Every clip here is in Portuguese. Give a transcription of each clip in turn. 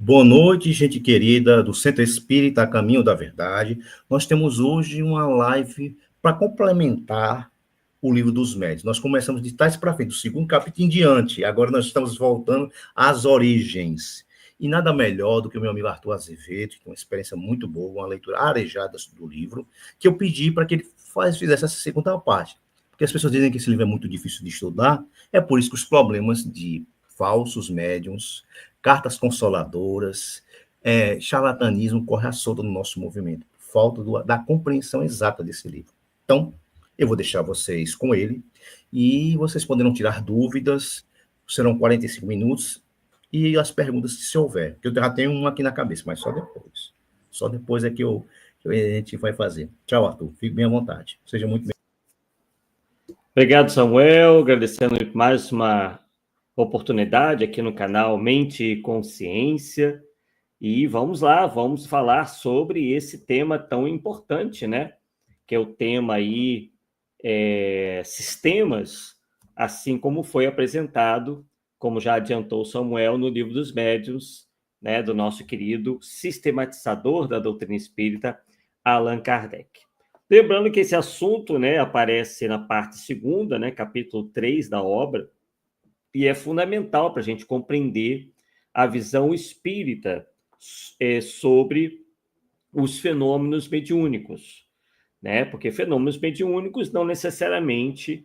Boa noite, gente querida do Centro Espírita Caminho da Verdade. Nós temos hoje uma live para complementar o Livro dos Médiuns. Nós começamos de trás para frente, do segundo capítulo em diante. Agora nós estamos voltando às origens. E nada melhor do que o meu amigo Arthur Azevedo, que tem uma experiência muito boa, uma leitura arejada do livro, que eu pedi para que ele fizesse essa segunda parte. Porque as pessoas dizem que esse livro é muito difícil de estudar, é por isso que os problemas de falsos médiums, cartas consoladoras, charlatanismo corre à solta no nosso movimento, falta da compreensão exata desse livro. Então, eu vou deixar vocês com ele e vocês poderão tirar dúvidas, serão 45 minutos, e as perguntas se houver, que eu já tenho uma aqui na cabeça, mas só depois. Só depois é que a gente vai fazer. Tchau, Arthur. Fique bem à vontade. Seja muito bem. Obrigado, Samuel. Agradecendo mais uma oportunidade aqui no canal Mente e Consciência. E vamos lá, vamos falar sobre esse tema tão importante, né? Que é o tema aí, sistemas, assim como foi apresentado, como já adiantou Samuel, no Livro dos Médiuns, né, do nosso querido sistematizador da doutrina espírita, Allan Kardec. Lembrando que esse assunto, né, aparece na parte segunda, né, capítulo 3 da obra, e é fundamental para a gente compreender a visão espírita sobre os fenômenos mediúnicos, né? Porque fenômenos mediúnicos não necessariamente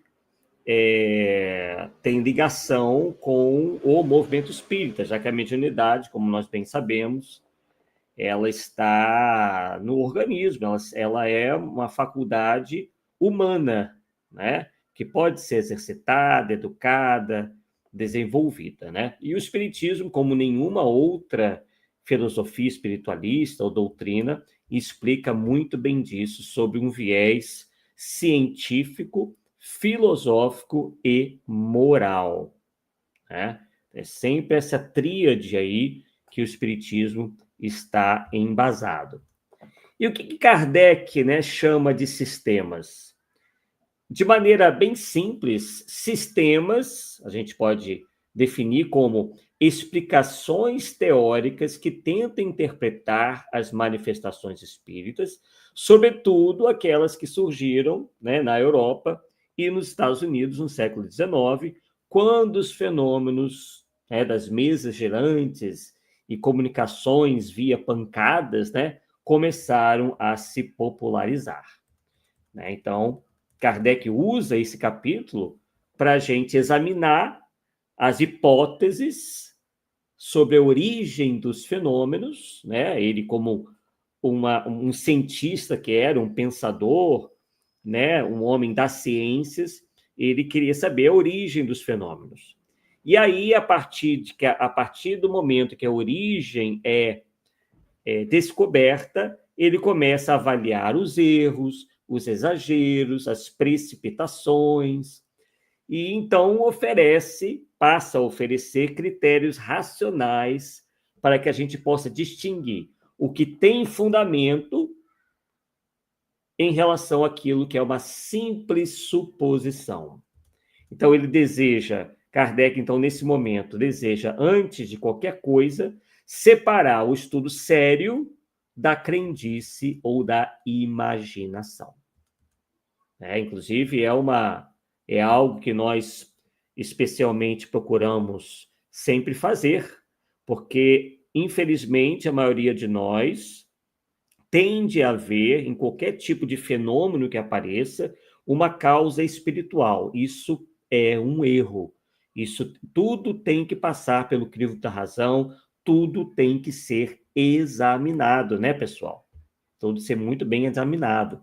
têm ligação com o movimento espírita, já que a mediunidade, como nós bem sabemos, ela está no organismo, ela é uma faculdade humana, né? Que pode ser exercitada, educada, desenvolvida, né? E o espiritismo, como nenhuma outra filosofia espiritualista ou doutrina, explica muito bem disso sobre um viés científico, filosófico e moral, né? É sempre essa tríade aí que o espiritismo está embasado. E o que Kardec, né, chama de sistemas? De maneira bem simples, sistemas a gente pode definir como explicações teóricas que tentam interpretar as manifestações espíritas, sobretudo aquelas que surgiram, né, na Europa e nos Estados Unidos no século XIX, quando os fenômenos, né, das mesas girantes e comunicações via pancadas, né, começaram a se popularizar, né? Então, Kardec usa esse capítulo para a gente examinar as hipóteses sobre a origem dos fenômenos, né? Ele, como um cientista que era, um pensador, né? Um homem das ciências, ele queria saber a origem dos fenômenos. E aí, a partir do momento que a origem é descoberta, ele começa a avaliar os erros, os exageros, as precipitações, e então passa a oferecer critérios racionais para que a gente possa distinguir o que tem fundamento em relação àquilo que é uma simples suposição. Então, Kardec, então, nesse momento, deseja, antes de qualquer coisa, separar o estudo sério da crendice ou da imaginação. Inclusive, é algo que nós especialmente procuramos sempre fazer, porque, infelizmente, a maioria de nós tende a ver, em qualquer tipo de fenômeno que apareça, uma causa espiritual. Isso é um erro. Isso tudo tem que passar pelo crivo da razão, tudo tem que ser examinado, né, pessoal? Tudo ser muito bem examinado.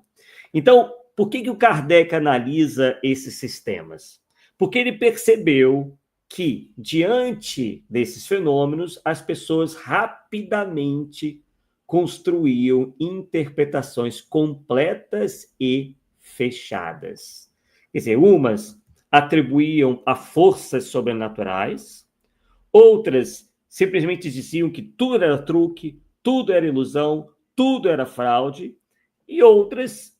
Então, por que o Kardec analisa esses sistemas? Porque ele percebeu que, diante desses fenômenos, as pessoas rapidamente construíam interpretações completas e fechadas. Quer dizer, umas atribuíam a forças sobrenaturais, outras simplesmente diziam que tudo era truque, tudo era ilusão, tudo era fraude, e outras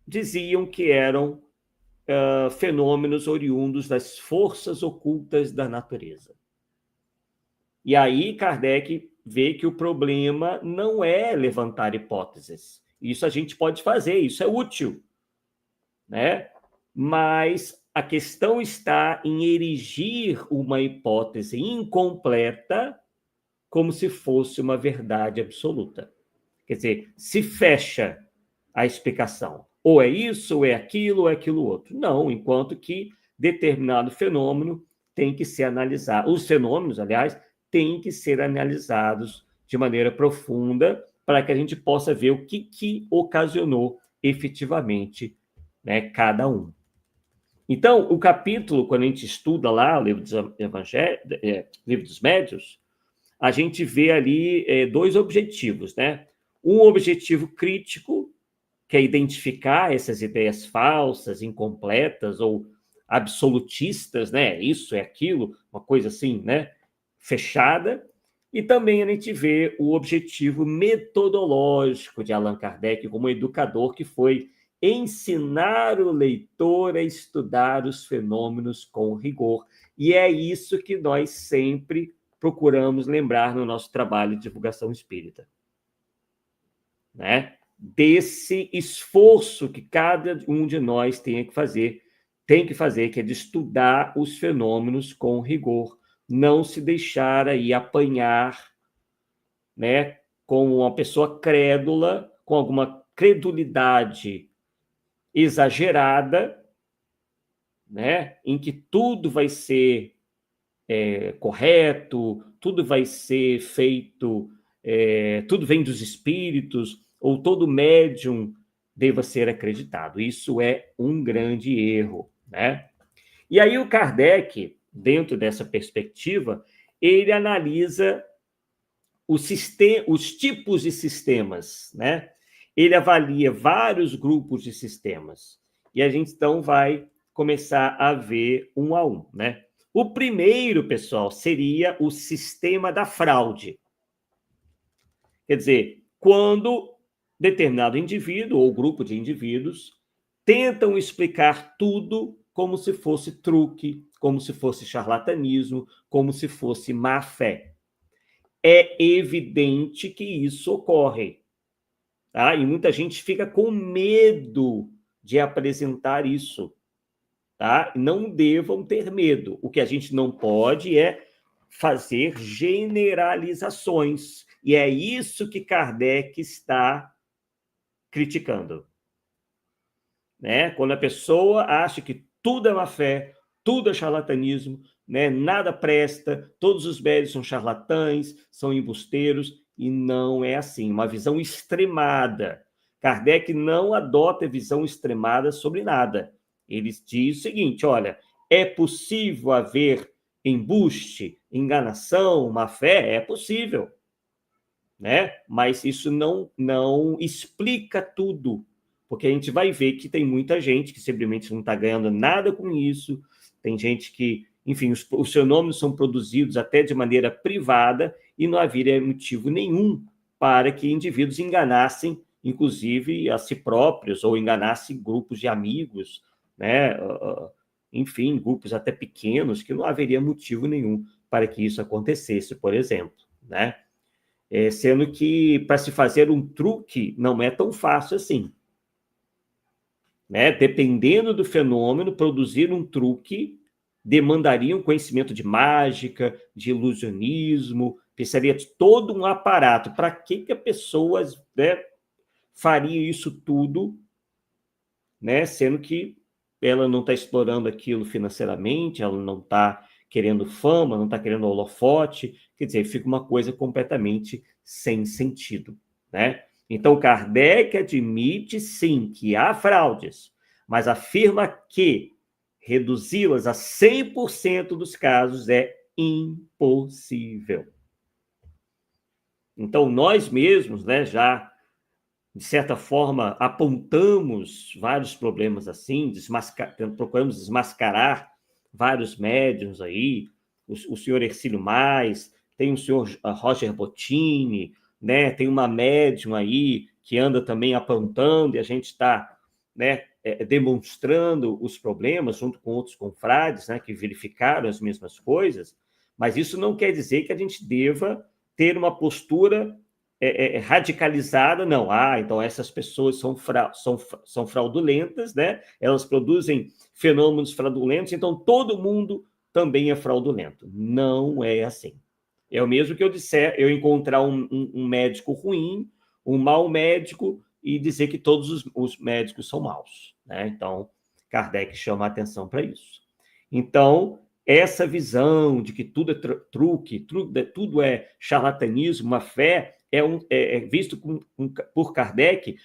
diziam que eram fenômenos oriundos das forças ocultas da natureza. E aí Kardec vê que o problema não é levantar hipóteses. Isso a gente pode fazer, isso é útil, né? Mas a questão está em erigir uma hipótese incompleta como se fosse uma verdade absoluta. Quer dizer, se fecha a explicação. Ou é isso, ou é aquilo, ou é aquilo outro. Não, enquanto que determinado fenômeno tem que ser analisado. Os fenômenos, aliás, têm que ser analisados de maneira profunda para que a gente possa ver o que ocasionou efetivamente, né, cada um. Então, o capítulo, quando a gente estuda lá o livro dos Médiuns, a gente vê ali dois objetivos, né? Um objetivo crítico, que é identificar essas ideias falsas, incompletas ou absolutistas, né? Isso é aquilo, uma coisa assim, né? Fechada. E também a gente vê o objetivo metodológico de Allan Kardec como educador, que foi ensinar o leitor a estudar os fenômenos com rigor. E é isso que nós sempre procuramos lembrar no nosso trabalho de divulgação espírita, né? Desse esforço que cada um de nós tem que fazer, que é de estudar os fenômenos com rigor, não se deixar aí apanhar, né, como uma pessoa crédula, com alguma credulidade exagerada, né, em que tudo vai ser correto, tudo vai ser feito, tudo vem dos espíritos, ou todo médium deva ser acreditado. Isso é um grande erro, né? E aí o Kardec, dentro dessa perspectiva, ele analisa os tipos de sistemas, né? Ele avalia vários grupos de sistemas. E a gente, então, vai começar a ver um a um, né? O primeiro, pessoal, seria o sistema da fraude. Quer dizer, quando determinado indivíduo ou grupo de indivíduos tentam explicar tudo como se fosse truque, como se fosse charlatanismo, como se fosse má-fé. É evidente que isso ocorre, tá? E muita gente fica com medo de apresentar isso, tá? Não devam ter medo. O que a gente não pode é fazer generalizações. E é isso que Kardec está criticando, né? Quando a pessoa acha que tudo é má fé, tudo é charlatanismo, né? Nada presta, todos os médios são charlatães, são embusteiros, e não é assim. Uma visão extremada. Kardec não adota visão extremada sobre nada. Ele diz o seguinte: olha, é possível haver embuste, enganação, má fé? É possível, né? Mas isso não explica tudo, porque a gente vai ver que tem muita gente que simplesmente não está ganhando nada com isso, tem gente que, enfim, os fenômenos são produzidos até de maneira privada e não haveria motivo nenhum para que indivíduos enganassem, inclusive, a si próprios, ou enganassem grupos de amigos, né? Enfim, grupos até pequenos, que não haveria motivo nenhum para que isso acontecesse, por exemplo, né? Sendo que para se fazer um truque não é tão fácil assim, né? Dependendo do fenômeno, produzir um truque demandaria um conhecimento de mágica, de ilusionismo, precisaria de todo um aparato. Para que a pessoa, né, faria isso tudo, né? Sendo que ela não está explorando aquilo financeiramente, ela não está querendo fama, não está querendo holofote, quer dizer, fica uma coisa completamente sem sentido, né? Então, Kardec admite, sim, que há fraudes, mas afirma que reduzi-las a 100% dos casos é impossível. Então, nós mesmos, né, já, de certa forma, apontamos vários problemas assim, procuramos desmascarar vários médiuns aí, o senhor Hercílio Mais, tem o senhor Roger Bottini, né, tem uma médium aí que anda também apontando, e a gente está, né, demonstrando os problemas junto com outros confrades, né, que verificaram as mesmas coisas, mas isso não quer dizer que a gente deva, ter uma postura radicalizada, não. Então essas pessoas são fraudulentas, né? Elas produzem fenômenos fraudulentos, então todo mundo também é fraudulento. Não é assim. É o mesmo que eu encontrar um médico ruim, um mau médico, e dizer que todos os médicos são maus, né? Então, Kardec chama a atenção para isso. Então, essa visão de que tudo é truque, tudo é charlatanismo, uma fé, é visto por Kardec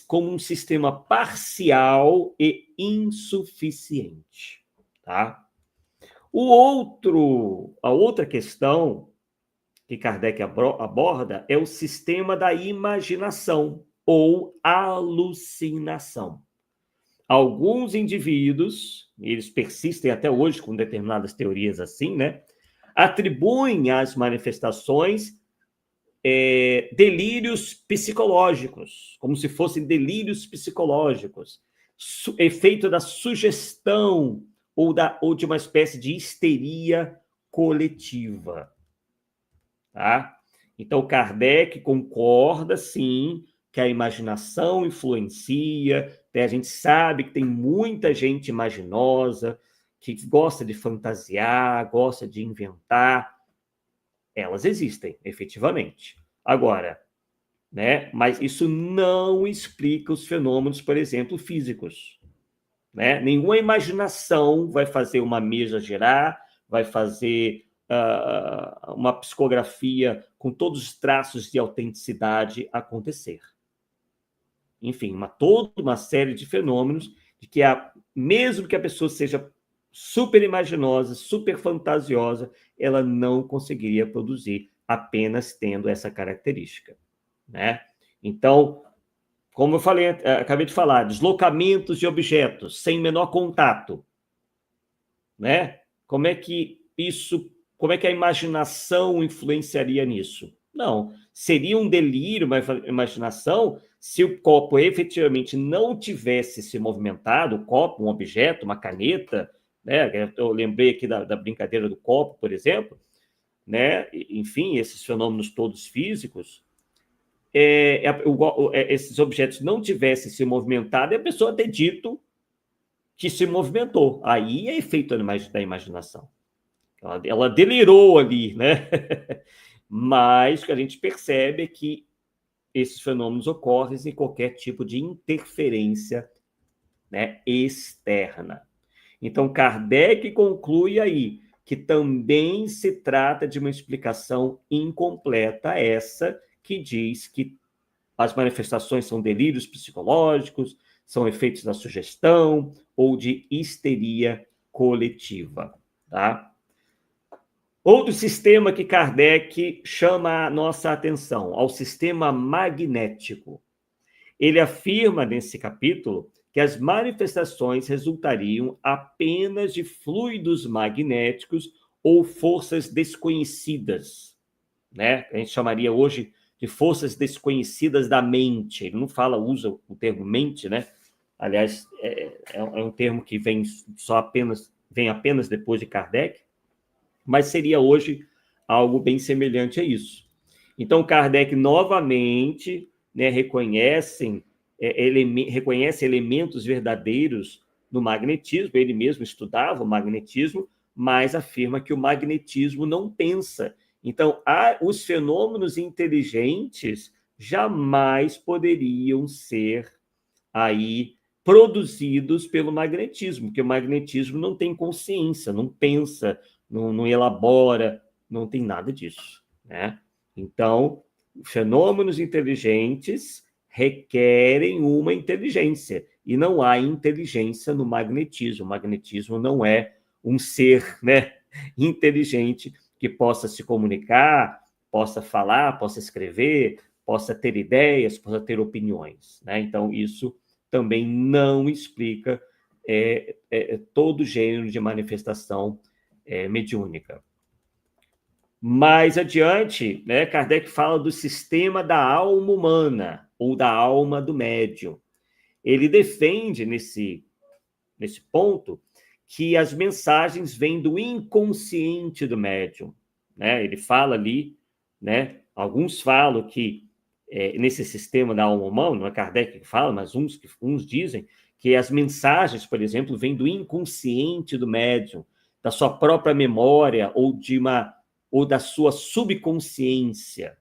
como um sistema parcial e insuficiente. Tá? A outra questão que Kardec aborda é o sistema da imaginação ou alucinação. Alguns indivíduos, eles persistem até hoje com determinadas teorias assim, né? Atribuem às manifestações delírios psicológicos, como se fossem delírios psicológicos, efeito da sugestão ou de uma espécie de histeria coletiva. Tá? Então, Kardec concorda, sim, que a imaginação influencia, né? A gente sabe que tem muita gente imaginosa, que gosta de fantasiar, gosta de inventar. Elas existem, efetivamente. Agora, né? Mas isso não explica os fenômenos, por exemplo, físicos. Né? Nenhuma imaginação vai fazer uma mesa girar, vai fazer uma psicografia com todos os traços de autenticidade acontecer. Enfim, toda uma série de fenômenos de que, mesmo que a pessoa seja super imaginosa, super fantasiosa, ela não conseguiria produzir apenas tendo essa característica. Né? Então, como eu falei, acabei de falar, deslocamentos de objetos sem menor contato. Né? Como é que a imaginação influenciaria nisso? Não, seria um delírio, uma imaginação, se o copo efetivamente não tivesse se movimentado, o copo, um objeto, uma caneta, né? Eu lembrei aqui da brincadeira do copo, por exemplo, né? Enfim, esses fenômenos todos físicos, esses objetos não tivessem se movimentado, e a pessoa ter dito que se movimentou. Aí é efeito da imaginação. Ela delirou ali, né? Mas o que a gente percebe é que esses fenômenos ocorrem sem qualquer tipo de interferência, né, externa. Então, Kardec conclui aí que também se trata de uma explicação incompleta, essa que diz que as manifestações são delírios psicológicos, são efeitos da sugestão ou de histeria coletiva. Tá? Outro sistema que Kardec chama a nossa atenção, ao sistema magnético. Ele afirma nesse capítulo que as manifestações resultariam apenas de fluidos magnéticos ou forças desconhecidas, né? A gente chamaria hoje de forças desconhecidas da mente. Ele não usa o termo mente, né? Aliás, é um termo que vem apenas depois de Kardec, mas seria hoje algo bem semelhante a isso. Então, Kardec novamente, né, reconhece elementos verdadeiros no magnetismo. Ele mesmo estudava o magnetismo, mas afirma que o magnetismo não pensa. Então, os fenômenos inteligentes jamais poderiam ser aí produzidos pelo magnetismo, porque o magnetismo não tem consciência, não pensa, não elabora, não tem nada disso, né? Então, fenômenos inteligentes requerem uma inteligência, e não há inteligência no magnetismo. O magnetismo não é um ser, né, inteligente que possa se comunicar, possa falar, possa escrever, possa ter ideias, possa ter opiniões, né? Então, isso também não explica todo gênero de manifestação mediúnica. Mais adiante, né, Kardec fala do sistema da alma humana, ou da alma do médium. Ele defende, nesse ponto, que as mensagens vêm do inconsciente do médium. Né? Ele fala ali né? Alguns falam que nesse sistema da alma humana, não é Kardec que fala, mas uns dizem que as mensagens, por exemplo, vêm do inconsciente do médium, da sua própria memória ou da sua subconsciência,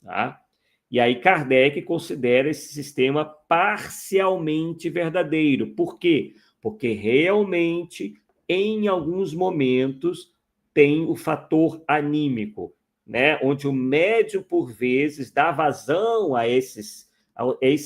tá? E aí Kardec considera esse sistema parcialmente verdadeiro. Por quê? Porque realmente, em alguns momentos, tem o fator anímico, né? Onde o médium, por vezes, dá vazão a esse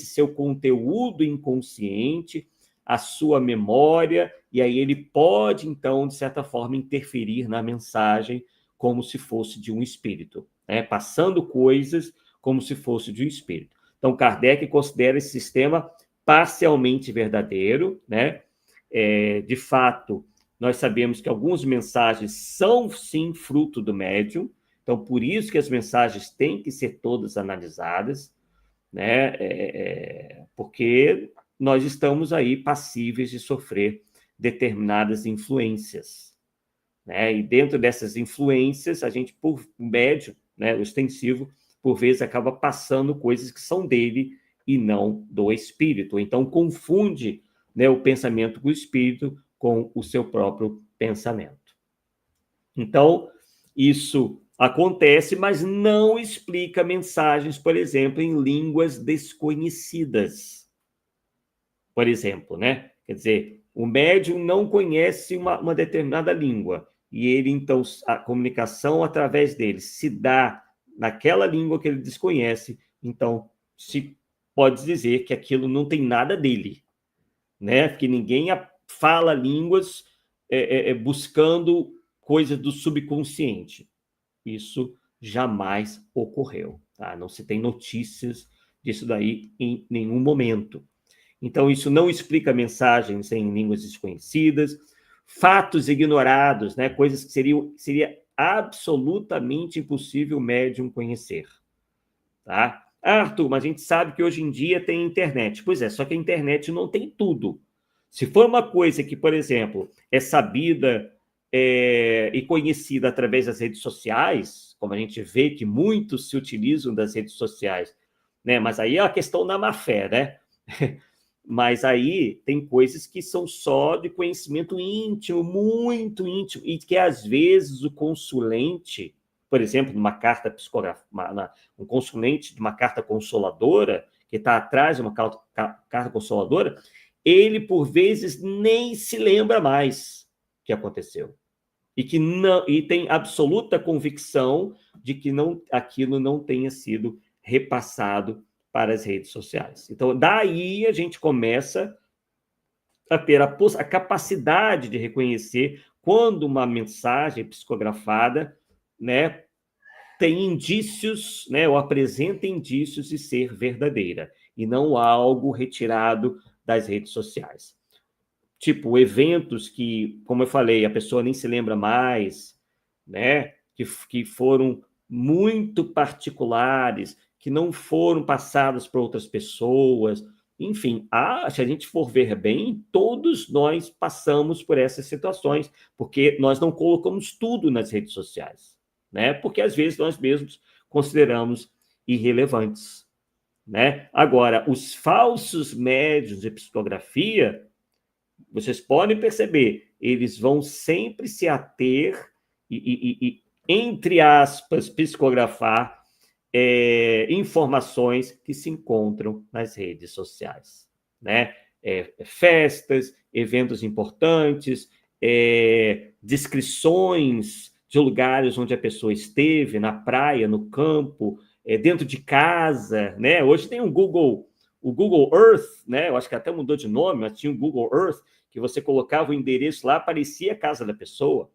seu conteúdo inconsciente, a sua memória, e aí ele pode, então, de certa forma, interferir na mensagem como se fosse de um espírito, né? Passando coisas como se fosse de um espírito. Então, Kardec considera esse sistema parcialmente verdadeiro, né? De fato, nós sabemos que algumas mensagens são, sim, fruto do médium, então, por isso que as mensagens têm que ser todas analisadas, né? Porque nós estamos aí passíveis de sofrer determinadas influências, né? E dentro dessas influências, a gente, por médium, né, o ostensivo, por vezes acaba passando coisas que são dele e não do espírito. Então, confunde, né, o pensamento com o espírito com o seu próprio pensamento. Então, isso acontece, mas não explica mensagens, por exemplo, em línguas desconhecidas. Por exemplo, né? Quer dizer, o médium não conhece uma determinada língua, e ele, então, a comunicação através dele se dá naquela língua que ele desconhece, então se pode dizer que aquilo não tem nada dele, né? Porque ninguém fala línguas buscando coisas do subconsciente. Isso jamais ocorreu, tá? Não se tem notícias disso daí em nenhum momento. Então, isso não explica mensagens em línguas desconhecidas, fatos ignorados, né? Coisas que seria absolutamente impossível o médium conhecer, tá? Arthur, mas a gente sabe que hoje em dia tem internet. Pois é, só que a internet não tem tudo. Se for uma coisa que, por exemplo, é sabida e conhecida através das redes sociais, como a gente vê que muitos se utilizam das redes sociais, né? Mas aí é a questão da má-fé, né? Mas aí tem coisas que são só de conhecimento íntimo, muito íntimo, e que às vezes o consulente, por exemplo, numa carta psicografada, um consulente de uma carta consoladora, que está atrás de uma carta consoladora, ele, por vezes, nem se lembra mais o que aconteceu. E tem absoluta convicção de que aquilo não tenha sido repassado para as redes sociais. Então, daí a gente começa a ter a capacidade de reconhecer quando uma mensagem psicografada, né, tem indícios, né, ou apresenta indícios de ser verdadeira, e não algo retirado das redes sociais. Tipo, eventos que, como eu falei, a pessoa nem se lembra mais, né, que foram muito particulares, que não foram passadas por outras pessoas. Enfim, se a gente for ver bem, todos nós passamos por essas situações, porque nós não colocamos tudo nas redes sociais, né? Porque às vezes nós mesmos consideramos irrelevantes, né? Agora, os falsos médiuns de psicografia, vocês podem perceber, eles vão sempre se ater e entre aspas, psicografar informações que se encontram nas redes sociais, né? Festas, eventos importantes, descrições de lugares onde a pessoa esteve, na praia, no campo, dentro de casa, né? Hoje tem o Google Earth, né? Eu acho que até mudou de nome, mas tinha o Google Earth, que você colocava o endereço lá, aparecia a casa da pessoa,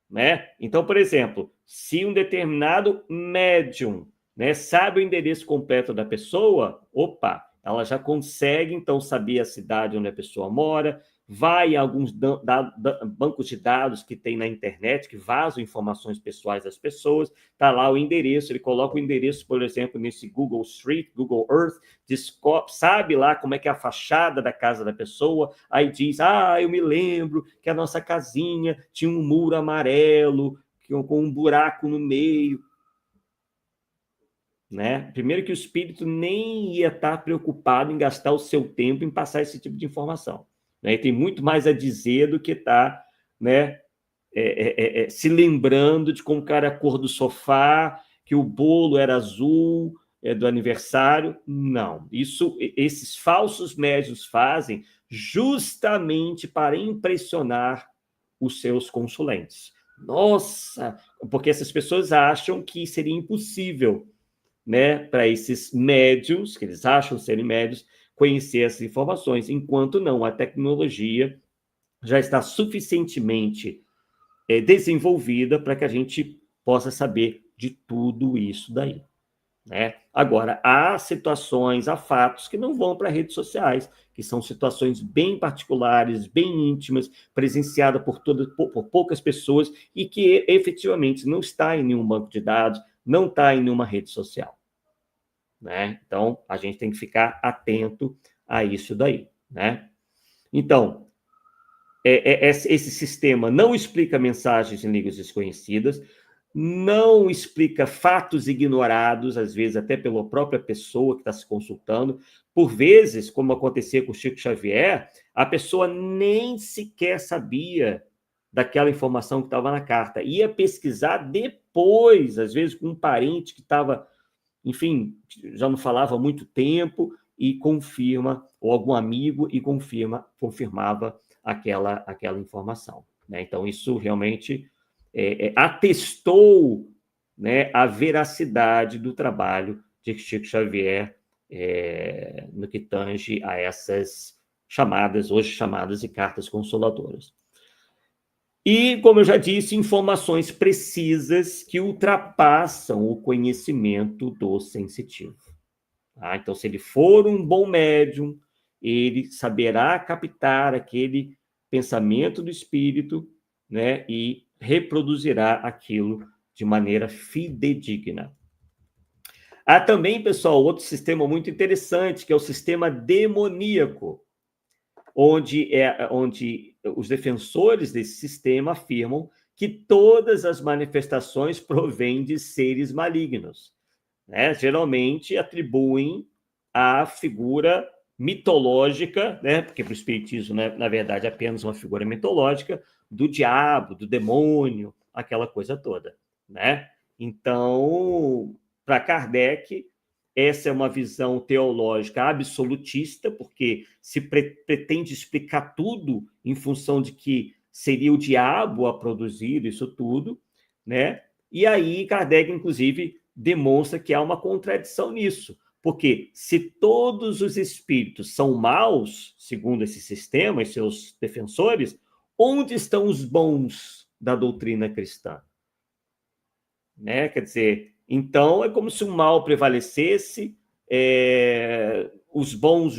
né? Então, por exemplo, se um determinado médium, né, sabe o endereço completo da pessoa, opa, ela já consegue, então, saber a cidade onde a pessoa mora, vai a alguns bancos de dados que tem na internet, que vazam informações pessoais das pessoas, está lá o endereço, ele coloca o endereço, por exemplo, nesse Google Street, Google Earth, sabe lá como é que é a fachada da casa da pessoa, aí diz, eu me lembro que a nossa casinha tinha um muro amarelo, com um buraco no meio. né? Primeiro que o espírito nem ia estar preocupado em gastar o seu tempo em passar esse tipo de informação, né? E tem muito mais a dizer do que estar, né, se lembrando de como era a cor do sofá, que o bolo era azul, do aniversário. Não, esses falsos médiuns fazem justamente para impressionar os seus consulentes. Nossa, porque essas pessoas acham que seria impossível, né, para esses médiuns, que eles acham serem médiuns, conhecer essas informações, enquanto não, a tecnologia já está suficientemente desenvolvida para que a gente possa saber de tudo isso daí, né? Agora, há situações, há fatos que não vão para redes sociais, que são situações bem particulares, bem íntimas, presenciadas por poucas pessoas e que efetivamente não está em nenhum banco de dados, não está em nenhuma rede social, né? Então, a gente tem que ficar atento a isso daí, né? Então, esse sistema não explica mensagens em línguas desconhecidas, não explica fatos ignorados, às vezes até pela própria pessoa que está se consultando. Por vezes, como acontecia com o Chico Xavier, a pessoa nem sequer sabia daquela informação que estava na carta. Ia pesquisar depois, às vezes com um parente que estava, enfim, já não falava há muito tempo, e confirma, ou algum amigo, e confirmava aquela informação, né? Então, isso realmente atestou, né, a veracidade do trabalho de Chico Xavier no que tange a essas hoje chamadas de cartas consoladoras. E, como eu já disse, informações precisas que ultrapassam o conhecimento do sensitivo. Tá? Então, se ele for um bom médium, ele saberá captar aquele pensamento do espírito, né, e reproduzirá aquilo de maneira fidedigna. Há também, pessoal, outro sistema muito interessante, que é o sistema demoníaco, onde os defensores desse sistema afirmam que todas as manifestações provêm de seres malignos, né? Geralmente atribuem a figura mitológica, né? Porque para o espiritismo, né, na verdade, é apenas uma figura mitológica do diabo, do demônio, aquela coisa toda, né? Então, para Kardec, essa é uma visão teológica absolutista, porque se pretende explicar tudo em função de que seria o diabo a produzir isso tudo, né? E aí Kardec, inclusive, demonstra que há uma contradição nisso, porque se todos os espíritos são maus, segundo esse sistema e seus defensores, onde estão os bons da doutrina cristã? Né? Quer dizer, então é como se o mal prevalecesse, os bons,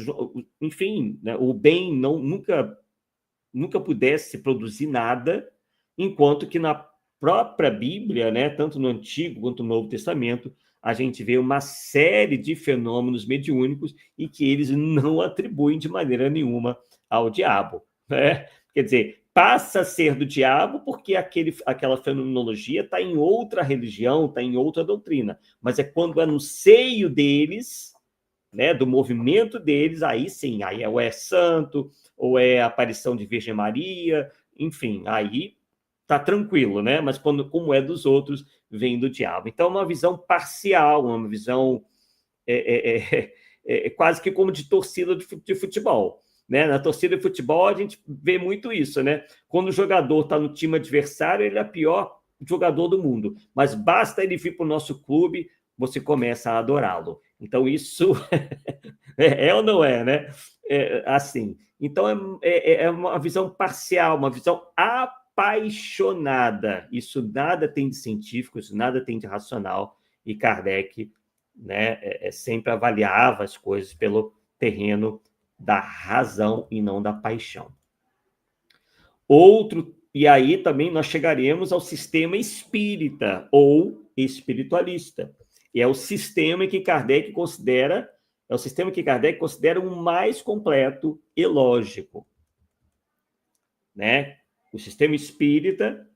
enfim, né? O bem nunca pudesse produzir nada, enquanto que na própria Bíblia, né, tanto no Antigo quanto no Novo Testamento, a gente vê uma série de fenômenos mediúnicos e que eles não atribuem de maneira nenhuma ao diabo, né? Quer dizer, passa a ser do diabo porque aquela fenomenologia está em outra religião, está em outra doutrina, mas é quando é no seio deles, né, do movimento deles, aí sim, aí ou é santo, ou é aparição de Virgem Maria, enfim, aí tá tranquilo, né? Mas como é dos outros, vem do diabo. Então, é uma visão parcial, uma visão quase que como de torcida de futebol. Né? Na torcida de futebol, a gente vê muito isso, né? Quando o jogador está no time adversário, ele é o pior jogador do mundo. Mas basta ele vir para o nosso clube, você começa a adorá-lo. Então, isso ou não é, né? Assim. Então, é uma visão parcial, uma visão apaixonada. Isso nada tem de científico, isso nada tem de racional. E Kardec, né, sempre avaliava as coisas pelo terreno da razão e não da paixão. E aí também nós chegaremos ao sistema espírita ou espiritualista. E é o sistema que Kardec considera o mais completo e lógico, né? O sistema espírita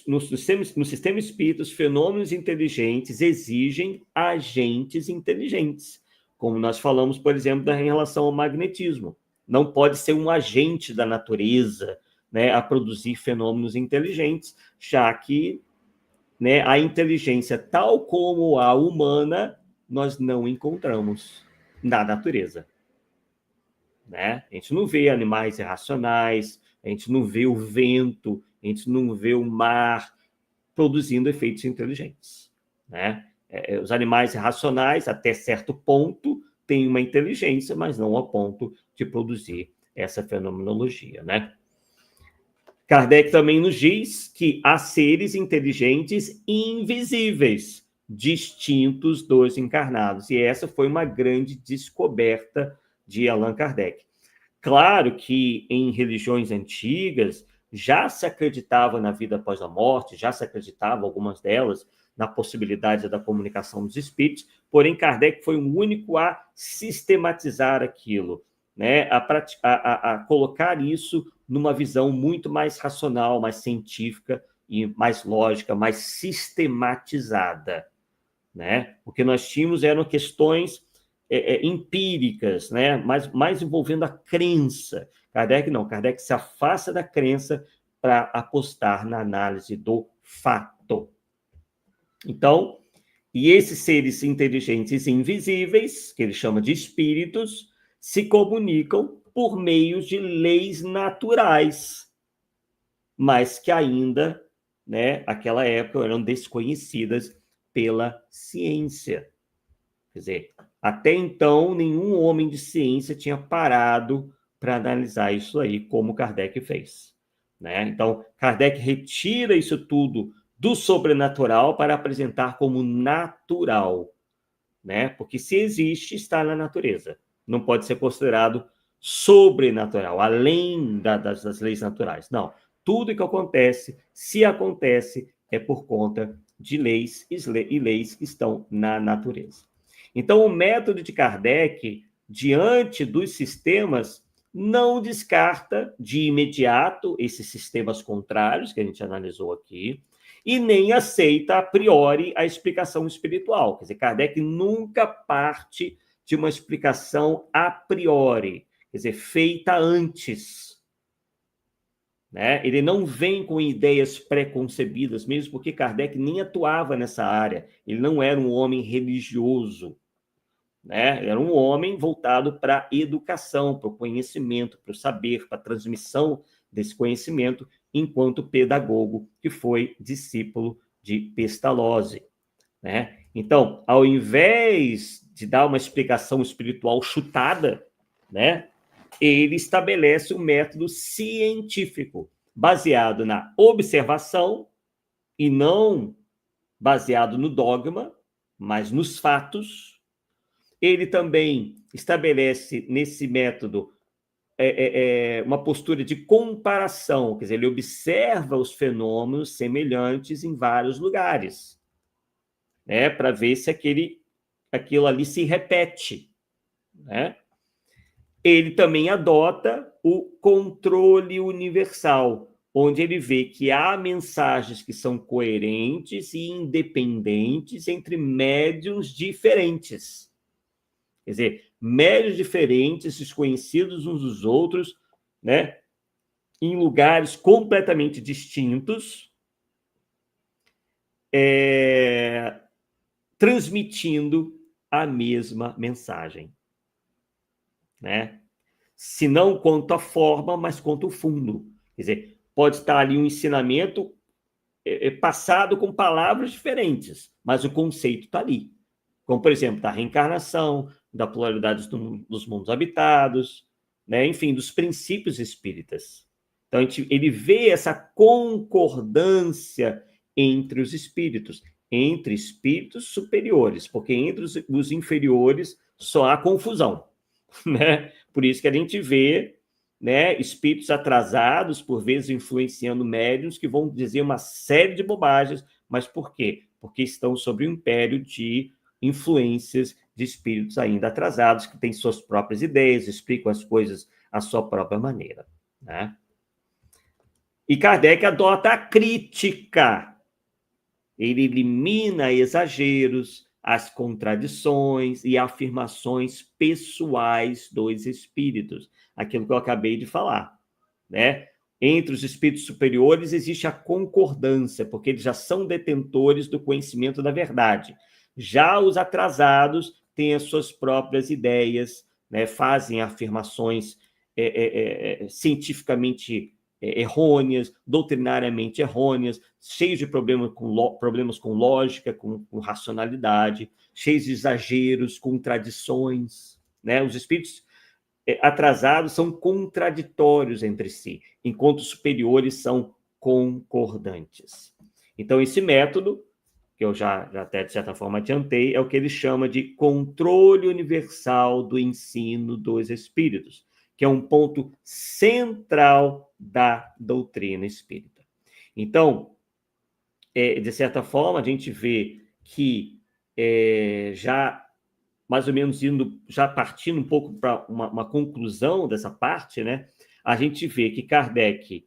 no sistema espírita, os fenômenos inteligentes exigem agentes inteligentes, como nós falamos, por exemplo, em relação ao magnetismo. Não pode ser um agente da natureza, né, a produzir fenômenos inteligentes, já que, né, a inteligência, tal como a humana, nós não encontramos na natureza. Né? A gente não vê animais irracionais, a gente não vê o vento, a gente não vê o mar produzindo efeitos inteligentes. Né? Os animais irracionais, até certo ponto, têm uma inteligência, mas não ao ponto de produzir essa fenomenologia. Né? Kardec também nos diz que há seres inteligentes invisíveis, distintos dos encarnados. E essa foi uma grande descoberta de Allan Kardec. Claro que em religiões antigas já se acreditava na vida após a morte, já se acreditava, algumas delas, na possibilidade da comunicação dos espíritos, porém Kardec foi o único a sistematizar aquilo, né? a colocar isso numa visão muito mais racional, mais científica e mais lógica, mais sistematizada. Né? O que nós tínhamos eram questões empíricas, né? mais envolvendo a crença. Kardec não, Kardec se afasta da crença para apostar na análise do fato. Então, e esses seres inteligentes invisíveis, que ele chama de espíritos, se comunicam por meio de leis naturais, mas que ainda, né, naquela época, eram desconhecidas pela ciência. Quer dizer, até então, nenhum homem de ciência tinha parado para analisar isso aí, como Kardec fez. Né? Então, Kardec retira isso tudo do sobrenatural para apresentar como natural. Né? Porque se existe, está na natureza. Não pode ser considerado sobrenatural, além das leis naturais. Não. Tudo que acontece, se acontece, é por conta de leis e leis que estão na natureza. Então, o método de Kardec, diante dos sistemas, não descarta de imediato esses sistemas contrários que a gente analisou aqui, e nem aceita a priori a explicação espiritual. Quer dizer, Kardec nunca parte de uma explicação a priori, quer dizer, feita antes. Né? Ele não vem com ideias pré-concebidas, mesmo porque Kardec nem atuava nessa área. Ele não era um homem religioso. Né? Era um homem voltado para a educação, para o conhecimento, para o saber, para a transmissão desse conhecimento, enquanto pedagogo, que foi discípulo de Pestalozzi. Né? Então, ao invés de dar uma explicação espiritual chutada, né, ele estabelece um método científico, baseado na observação e não baseado no dogma, mas nos fatos. Ele também estabelece nesse método uma postura de comparação, quer dizer, ele observa os fenômenos semelhantes em vários lugares, né, para ver se aquilo ali se repete. Né? Ele também adota o controle universal, onde ele vê que há mensagens que são coerentes e independentes entre médiuns diferentes. Quer dizer, médiuns diferentes, desconhecidos uns dos outros, né, em lugares completamente distintos, transmitindo a mesma mensagem. Né? Se não quanto à forma, mas quanto ao fundo. Quer dizer, pode estar ali um ensinamento passado com palavras diferentes, mas o conceito está ali. Como, por exemplo, da reencarnação, da pluralidade dos mundos habitados, né? Enfim, dos princípios espíritas. Então, ele vê essa concordância entre os espíritos, entre espíritos superiores, porque entre os inferiores só há confusão. Né? Por isso que a gente vê, né, espíritos atrasados, por vezes influenciando médiuns que vão dizer uma série de bobagens. Mas por quê? Porque estão sob o império de influências de espíritos ainda atrasados, que têm suas próprias ideias, explicam as coisas à sua própria maneira. Né? E Kardec adota a crítica. Ele elimina exageros, as contradições e afirmações pessoais dos espíritos. Aquilo que eu acabei de falar, né? Entre os espíritos superiores existe a concordância, porque eles já são detentores do conhecimento da verdade. Já os atrasados têm as suas próprias ideias, né? Fazem afirmações cientificamente errôneas, doutrinariamente errôneas, cheios de problemas com lógica, com racionalidade, cheios de exageros, contradições, né? Os espíritos atrasados são contraditórios entre si, enquanto os superiores são concordantes. Então, esse método, que eu já até de certa forma adiantei, é o que ele chama de controle universal do ensino dos espíritos, que é um ponto central da doutrina espírita. Então, de certa forma, a gente vê que já mais ou menos já partindo um pouco para uma conclusão dessa parte, né? A gente vê que Kardec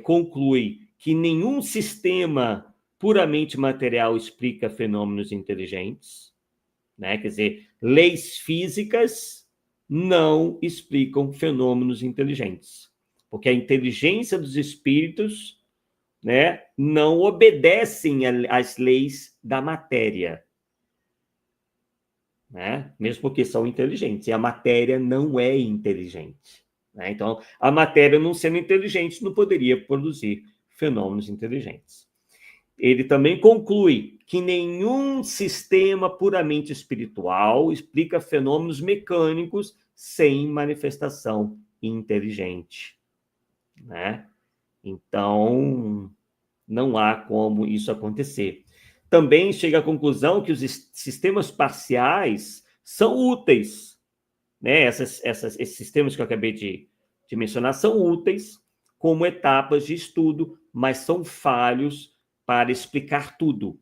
conclui que nenhum sistema puramente material explica fenômenos inteligentes, né? Quer dizer, leis físicas não explicam fenômenos inteligentes, porque a inteligência dos espíritos, né, não obedecem às leis da matéria, né? Mesmo porque são inteligentes, e a matéria não é inteligente, né? Então, a matéria não sendo inteligente não poderia produzir fenômenos inteligentes. Ele também conclui que nenhum sistema puramente espiritual explica fenômenos mecânicos sem manifestação inteligente, né? Então, não há como isso acontecer. Também chega à conclusão que os sistemas parciais são úteis, né? Esses sistemas que eu acabei de mencionar são úteis como etapas de estudo, mas são falhos para explicar tudo.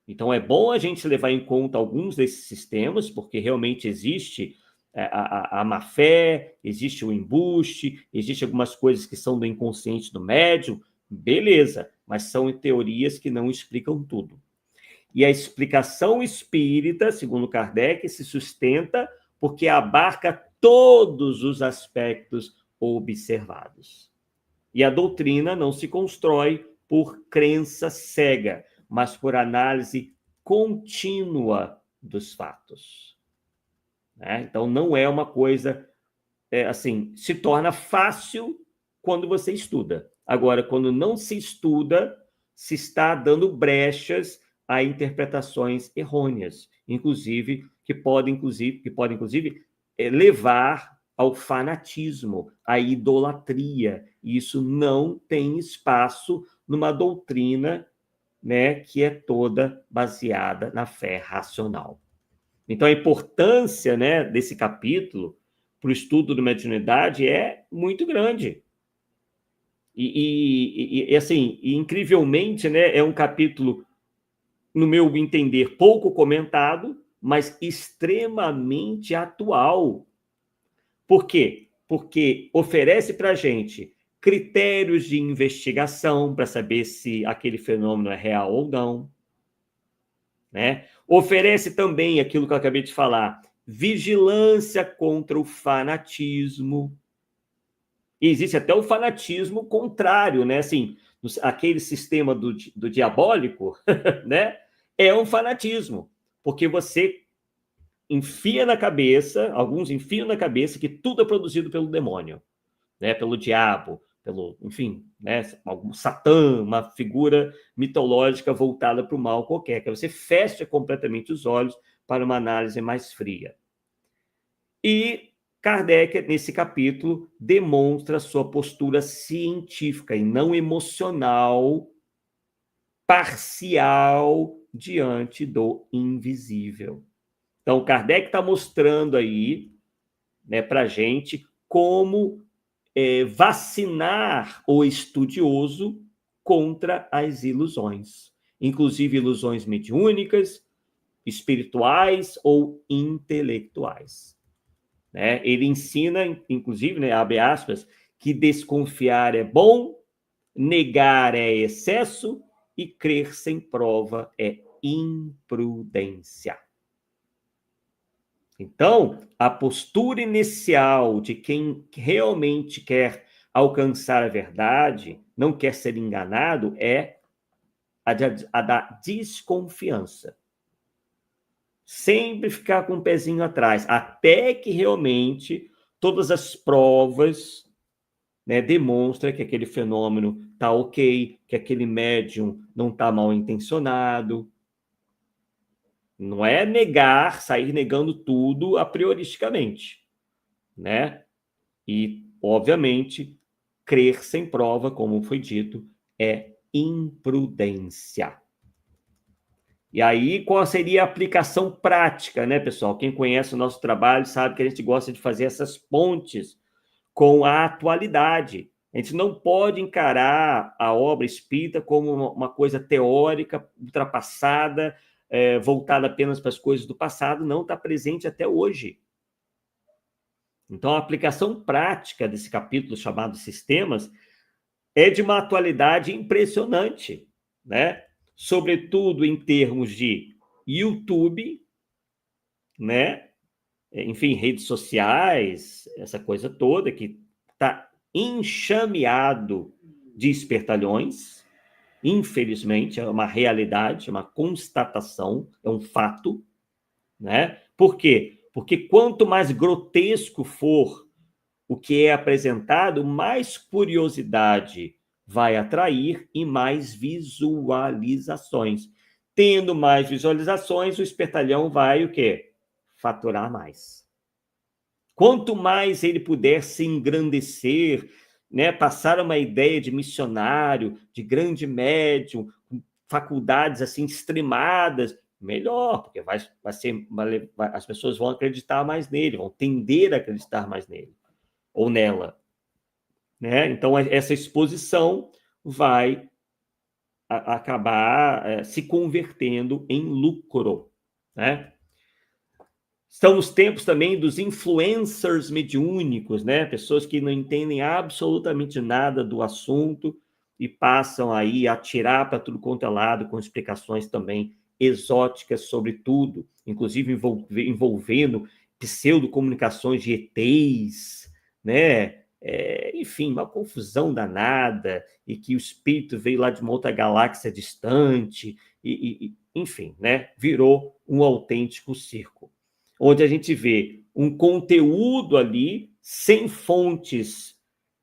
Então, é bom a gente levar em conta alguns desses sistemas, porque realmente existe a má-fé, existe o embuste, existe algumas coisas que são do inconsciente do médium, beleza, mas são teorias que não explicam tudo. E a explicação espírita, segundo Kardec, se sustenta porque abarca todos os aspectos observados. E a doutrina não se constrói por crença cega, mas por análise contínua dos fatos, né? Então, não é uma coisa, assim, se torna fácil quando você estuda. Agora, quando não se estuda, se está dando brechas a interpretações errôneas, que podem, inclusive, levar ao fanatismo, à idolatria. E isso não tem espaço numa doutrina, né, que é toda baseada na fé racional. Então, a importância, né, desse capítulo para o estudo da mediunidade é muito grande. Assim, incrivelmente, né, é um capítulo, no meu entender, pouco comentado, mas extremamente atual. Por quê? Porque oferece para a gente critérios de investigação para saber se aquele fenômeno é real ou não, né? Oferece também aquilo que eu acabei de falar, vigilância contra o fanatismo. E existe até o fanatismo contrário, né? Assim, aquele sistema do diabólico, né? É um fanatismo, porque você enfia na cabeça, alguns enfiam na cabeça que tudo é produzido pelo demônio, né? Pelo diabo, enfim, né? Algum Satã, uma figura mitológica voltada para o mal qualquer, que você fecha completamente os olhos para uma análise mais fria. E Kardec, nesse capítulo, demonstra sua postura científica e não emocional, parcial, diante do invisível. Então, Kardec está mostrando aí, né, para a gente como vacinar o estudioso contra as ilusões, inclusive ilusões mediúnicas, espirituais ou intelectuais, né? Ele ensina, inclusive, né, abre aspas, que desconfiar é bom, negar é excesso e crer sem prova é imprudência. Então, a postura inicial de quem realmente quer alcançar a verdade, não quer ser enganado, é a da desconfiança. Sempre ficar com o pezinho atrás, até que realmente todas as provas, né, demonstram que aquele fenômeno está ok, que aquele médium não está mal intencionado. Não é negar, sair negando tudo a prioristicamente, né? E, obviamente, crer sem prova, como foi dito, é imprudência. E aí, qual seria a aplicação prática, né, pessoal? Quem conhece o nosso trabalho sabe que a gente gosta de fazer essas pontes com a atualidade. A gente não pode encarar a obra espírita como uma coisa teórica, ultrapassada, voltada apenas para as coisas do passado, não, está presente até hoje. Então, a aplicação prática desse capítulo chamado Sistemas é de uma atualidade impressionante, né? Sobretudo em termos de YouTube, né? Enfim, redes sociais, essa coisa toda que está enxameado de espertalhões, infelizmente, é uma realidade, é uma constatação, é um fato, né? Por quê? Porque quanto mais grotesco for o que é apresentado, mais curiosidade vai atrair e mais visualizações. Tendo mais visualizações, o espertalhão vai o quê? Faturar mais. Quanto mais ele puder se engrandecer, né, passar uma ideia de missionário, de grande médium, faculdades assim extremadas, melhor, porque as pessoas vão acreditar mais nele, vão tender a acreditar mais nele ou nela, né? Então essa exposição vai acabar se convertendo em lucro, né? São os tempos também dos influencers mediúnicos, né? Pessoas que não entendem absolutamente nada do assunto e passam aí a tirar para tudo quanto é lado com explicações também exóticas sobre tudo, inclusive envolvendo pseudocomunicações de ETs, né? Enfim, uma confusão danada, e que o espírito veio lá de uma outra galáxia distante, enfim, né? Virou um autêntico circo, onde a gente vê um conteúdo ali sem fontes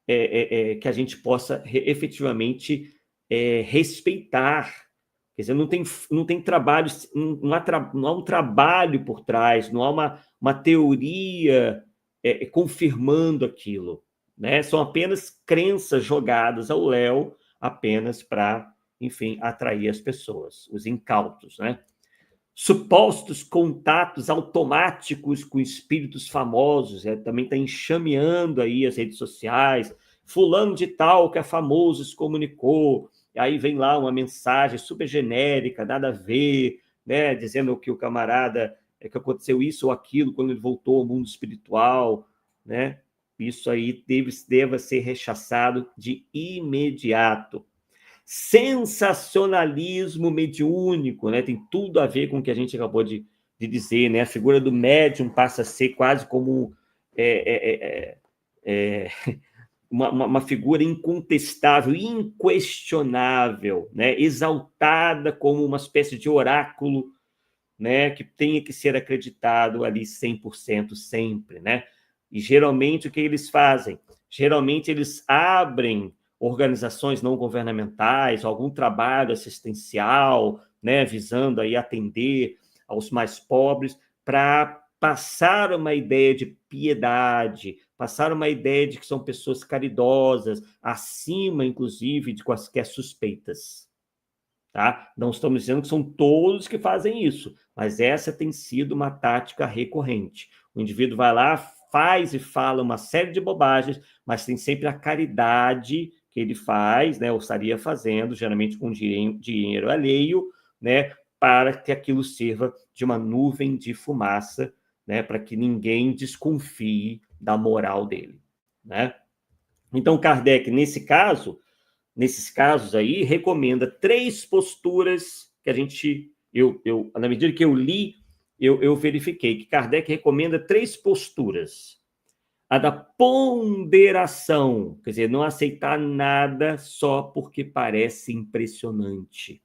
que a gente possa efetivamente respeitar. Quer dizer, não tem trabalho, não há um trabalho por trás, não há uma teoria confirmando aquilo, né? São apenas crenças jogadas ao léu, apenas para, enfim, atrair as pessoas, os incautos, né? Supostos contatos automáticos com espíritos famosos, também está enxameando aí as redes sociais. Fulano de tal, que é famoso, se comunicou, aí vem lá uma mensagem super genérica, nada a ver, né, dizendo que o camarada, que aconteceu isso ou aquilo quando ele voltou ao mundo espiritual, né? Isso aí deva ser rechaçado de imediato. Sensacionalismo mediúnico, né? Tem tudo a ver com o que a gente acabou de dizer, né? A figura do médium passa a ser quase como uma figura incontestável, inquestionável, né? Exaltada como uma espécie de oráculo, né? Que tenha que ser acreditado ali 100% sempre, né? E geralmente o que eles fazem? Geralmente eles abrem organizações não governamentais, algum trabalho assistencial, né, visando aí atender aos mais pobres, para passar uma ideia de piedade, passar uma ideia de que são pessoas caridosas, acima, inclusive, de quaisquer suspeitas. Tá? Não estamos dizendo que são todos que fazem isso, mas essa tem sido uma tática recorrente. O indivíduo vai lá, faz e fala uma série de bobagens, mas tem sempre a caridade que ele faz, né, ou estaria fazendo, geralmente com dinheiro alheio, né, para que aquilo sirva de uma nuvem de fumaça, né, para que ninguém desconfie da moral dele, né? Então, Kardec, nesse caso, nesses casos aí, recomenda 3 posturas que na medida que eu li, eu verifiquei que Kardec recomenda 3 posturas. A da ponderação, quer dizer, não aceitar nada só porque parece impressionante.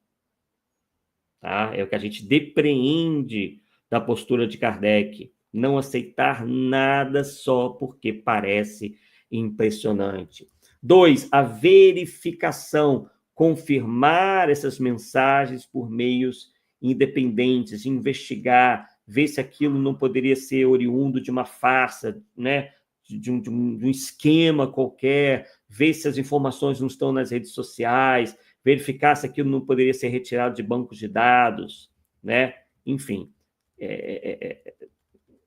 Tá? É o que a gente depreende da postura de Kardec. Não aceitar nada só porque parece impressionante. 2, a verificação, confirmar essas mensagens por meios independentes, investigar, ver se aquilo não poderia ser oriundo de uma farsa, né? de um esquema qualquer, ver se as informações não estão nas redes sociais, verificar se aquilo não poderia ser retirado de bancos de dados, né? Enfim,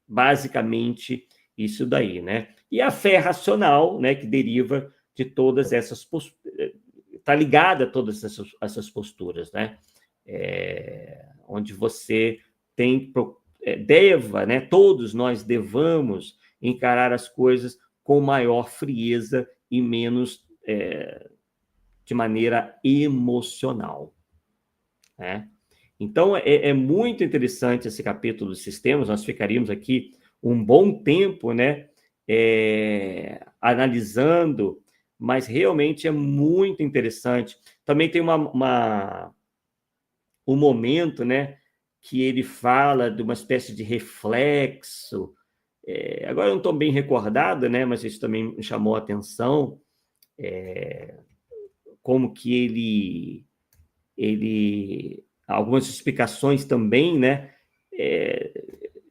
basicamente isso daí, né? E a fé racional, né, que deriva de todas essas posturas, está ligada a todas essas posturas, né? Onde você deva, né? Todos nós devamos encarar as coisas com maior frieza e menos de maneira emocional, né? Então, é muito interessante esse capítulo dos sistemas, nós ficaríamos aqui um bom tempo, né, analisando, mas realmente é muito interessante. Também tem um momento, né, que ele fala de uma espécie de reflexo, agora eu não estou bem recordado, né, mas isso também me chamou a atenção, como que algumas explicações também, né,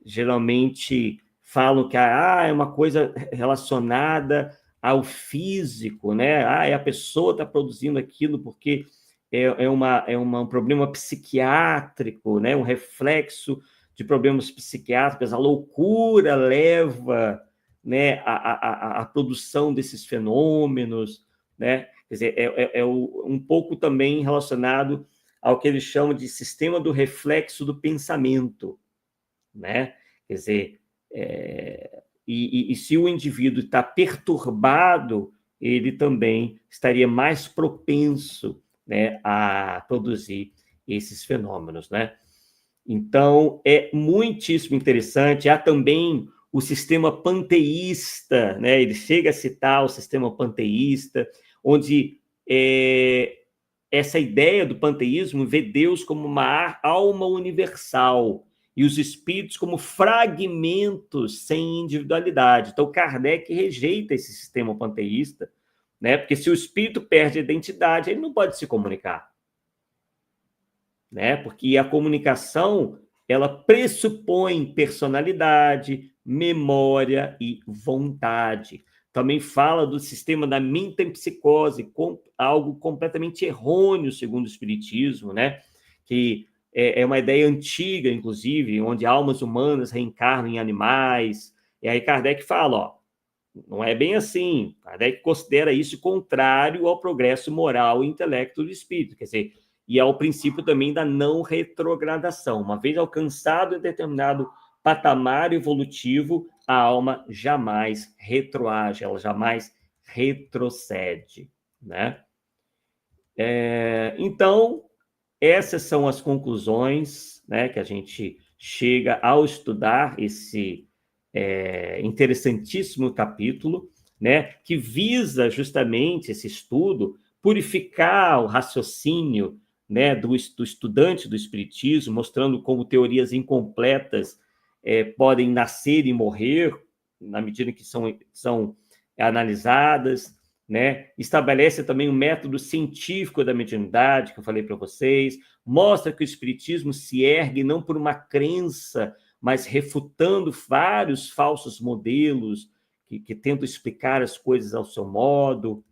geralmente falam que é uma coisa relacionada ao físico, né? A pessoa está produzindo aquilo porque um problema psiquiátrico, né? Um reflexo de problemas psiquiátricos, a loucura leva, né, a produção desses fenômenos, né? Quer dizer, um pouco também relacionado ao que eles chamam de sistema do reflexo do pensamento, né? Quer dizer, e se o indivíduo está perturbado, ele também estaria mais propenso, né, a produzir esses fenômenos, né? Então, é muitíssimo interessante. Há também o sistema panteísta, né? Ele chega a citar o sistema panteísta, onde essa ideia do panteísmo vê Deus como uma alma universal e os espíritos como fragmentos sem individualidade. Então, Kardec rejeita esse sistema panteísta, né? Porque se o espírito perde a identidade, ele não pode se comunicar, né? Porque a comunicação, ela pressupõe personalidade, memória e vontade. Também fala do sistema da metempsicose, algo completamente errôneo, segundo o Espiritismo, né? Que é uma ideia antiga, inclusive, onde almas humanas reencarnam em animais. E aí Kardec fala, não é bem assim. Kardec considera isso contrário ao progresso moral e intelecto do espírito, quer dizer, e ao princípio também da não retrogradação. Uma vez alcançado determinado patamar evolutivo, a alma jamais retroage, ela jamais retrocede, né? Então, essas são as conclusões, né, que a gente chega ao estudar esse interessantíssimo capítulo, né, que visa justamente esse estudo purificar o raciocínio, né, do estudante do Espiritismo, mostrando como teorias incompletas podem nascer e morrer na medida que são analisadas, né? Estabelece também um método científico da mediunidade, que eu falei para vocês, mostra que o Espiritismo se ergue não por uma crença, mas refutando vários falsos modelos que tentam explicar as coisas ao seu modo,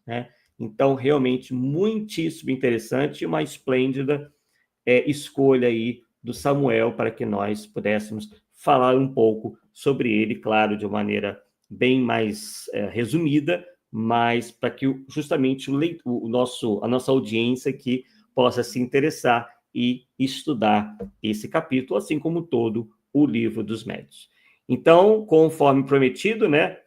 né? Então, realmente, muitíssimo interessante e uma esplêndida escolha aí do Samuel para que nós pudéssemos falar um pouco sobre ele, claro, de uma maneira bem mais resumida, mas para que justamente a nossa audiência aqui possa se interessar e estudar esse capítulo, assim como todo o Livro dos Médiuns. Então, conforme prometido, né,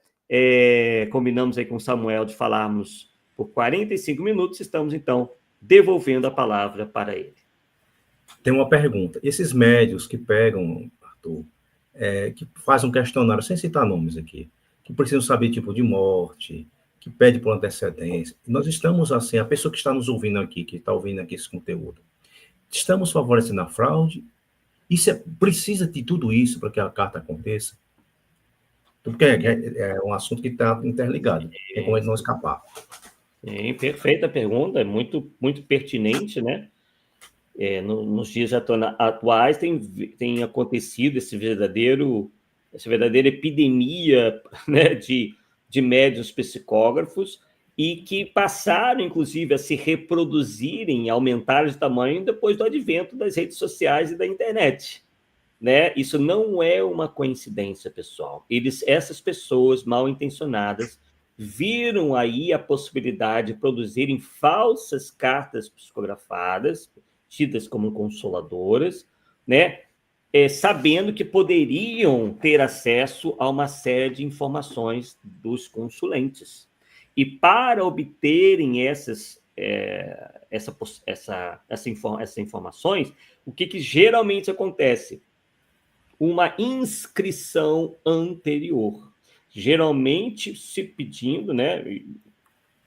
combinamos aí com Samuel de falarmos Por 45 minutos, estamos, então, devolvendo a palavra para ele. Tem uma pergunta. Esses médios que pegam, Arthur, que fazem um questionário, sem citar nomes aqui, que precisam saber tipo de morte, que pede por antecedência. Nós estamos assim, a pessoa que está nos ouvindo aqui, que está ouvindo aqui esse conteúdo, estamos favorecendo a fraude? Precisa de tudo isso para que a carta aconteça? Porque é um assunto que está interligado, tem como não escapar. Sim, perfeita pergunta, é muito, muito pertinente, né? Nos dias atuais tem acontecido essa verdadeira epidemia, né, de médiuns psicógrafos, e que passaram, inclusive, a se reproduzirem, aumentar de tamanho depois do advento das redes sociais e da internet. Né? Isso não é uma coincidência, pessoal. Essas pessoas mal intencionadas viram aí a possibilidade de produzirem falsas cartas psicografadas, tidas como consoladoras, né? Sabendo que poderiam ter acesso a uma série de informações dos consulentes. E para obterem essas informações, o que geralmente acontece? Uma inscrição anterior. Geralmente se pedindo, né?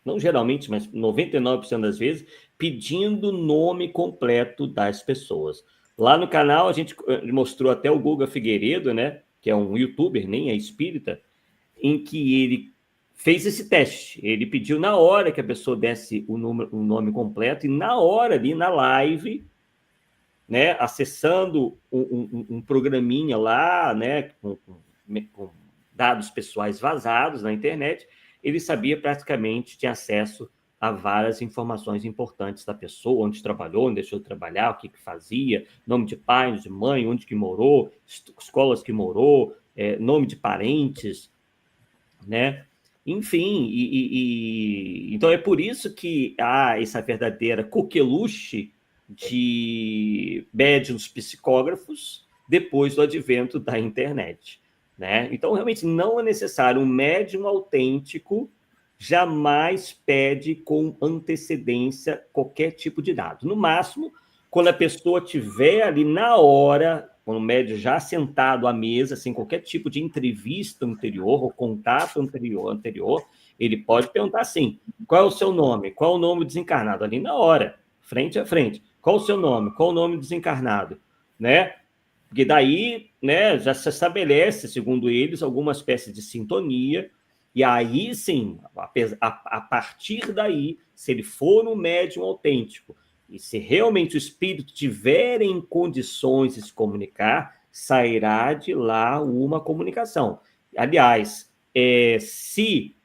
Não geralmente, mas 99% das vezes, pedindo o nome completo das pessoas. Lá no canal a gente mostrou até o Guga Figueiredo, né? Que é um youtuber, nem é espírita, em que ele fez esse teste. Ele pediu na hora que a pessoa desse o nome completo, e na hora ali, na live, né, acessando um programinha lá, né, com dados pessoais vazados na internet, ele sabia praticamente, tinha acesso a várias informações importantes da pessoa, onde trabalhou, onde deixou de trabalhar, o que fazia, nome de pai, de mãe, onde que morou, escolas que morou, nome de parentes, né? Enfim, então é por isso que há essa verdadeira coqueluche de médiuns psicógrafos depois do advento da internet, né? Então, realmente, não é necessário. Um médium autêntico jamais pede com antecedência qualquer tipo de dado. No máximo, quando a pessoa estiver ali na hora, quando o médium já sentado à mesa, sem qualquer tipo de entrevista anterior ou contato anterior, ele pode perguntar assim: qual é o seu nome? Qual é o nome desencarnado? Ali na hora, frente a frente. Qual o seu nome? Qual o nome desencarnado? Né? Porque daí, né, já se estabelece, segundo eles, alguma espécie de sintonia, e aí sim, a partir daí, se ele for um médium autêntico, e se realmente o espírito tiver em condições de se comunicar, sairá de lá uma comunicação. Aliás, se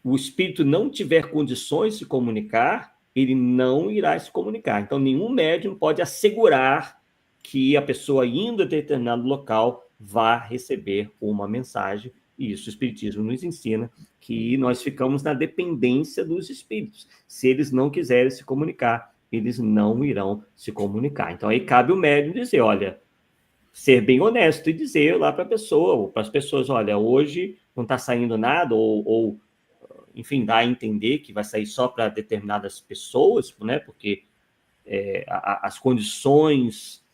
o espírito não tiver condições de se comunicar, ele não irá se comunicar. Então, nenhum médium pode assegurar que a pessoa indo a determinado local vá receber uma mensagem. E isso o Espiritismo nos ensina, que nós ficamos na dependência dos espíritos. Se eles não quiserem se comunicar, eles não irão se comunicar. Então, aí cabe o médium dizer, olha, ser bem honesto e dizer lá para a pessoa, ou para as pessoas, olha, hoje não está saindo nada, ou, enfim, dá a entender que vai sair só para determinadas pessoas, né? Porque as condições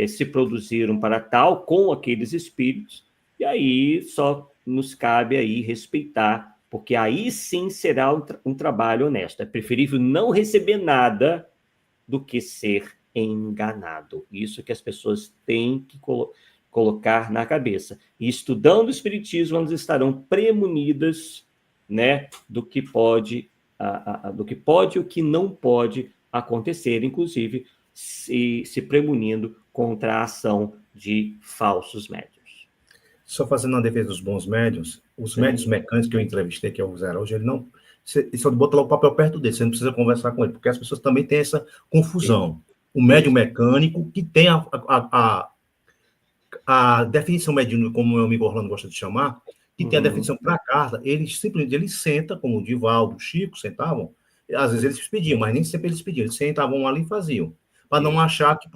se produziram para tal com aqueles espíritos, e aí só nos cabe aí respeitar, porque aí sim será um trabalho honesto. É preferível não receber nada do que ser enganado. Isso que as pessoas têm que colocar na cabeça. E estudando o Espiritismo, elas estarão premunidas, né, do que pode e o que não pode acontecer, inclusive se premunindo contra a ação de falsos médiuns. Só fazendo uma defesa dos bons médiuns, os médiuns mecânicos que eu entrevistei, que é o Zé hoje, ele não... Você só bota lá o papel perto dele, você não precisa conversar com ele, porque as pessoas também têm essa confusão. Sim. O médium mecânico, que tem a definição mediúnica, como o meu amigo Orlando gosta de chamar, que tem a definição para a carta, ele simplesmente senta, como o Divaldo, o Chico sentavam, às vezes eles pediam, mas nem sempre eles pediam, eles sentavam ali e faziam. Para não achar que,